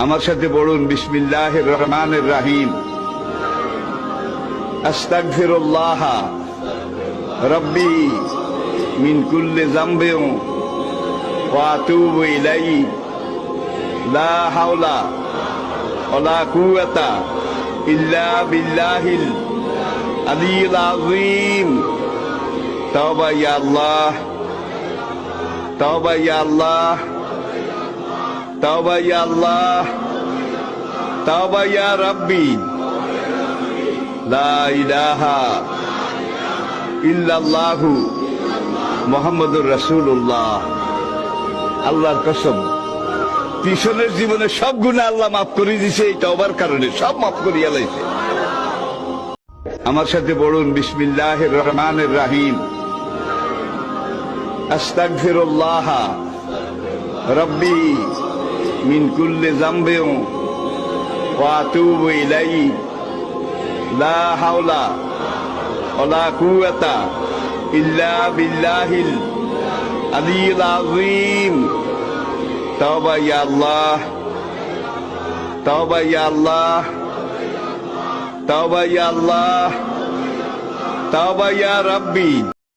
আমার সাথে পড়ুন বিসমিল্লাহির রহমানির রহিম। আস্তাগফিরুল্লাহ রব্বি মিন কুল্লি যামবিন ওয়া আতুবু ইলাইহি লা হাওলা ওয়ালা কুওয়াতা ইল্লা বিল্লাহিল আলিয়্যিল আযীম। তাওবা ইয়া আল্লাহ, তাওবা ইয়া আল্লাহ, তাওবা ইয়া আল্লাহ, তাওবা ইয়া রাব্বি, লা ইলাহা ইল্লাল্লাহু মুহাম্মাদুর রাসূলুল্লাহ। আল্লাহর কসম, পিছনের জীবনে সব গুনাহ আল্লাহ মাফ করে দিয়েছে এই তওবার কারণে, সব মাফ করিয়া লাইছে। আমার সাথে পড়ুন বিসমিল্লাহির রহমানির রহিম। আস্তাগফিরুল্লাহ রব্বি মিন কুল্লি যামবিন ওয়া আতুবু ইলাইহি লা হাওলা ওয়ালা কুওয়াতা ইল্লা বিল্লাহিল আলিয়্যিল আযীম। তাওবা ইয়া আল্লাহ, তাওবা ইয়া আল্লাহ, তাওবা ইয়া আল্লাহ, তাওবা ইয়া রাব্বি।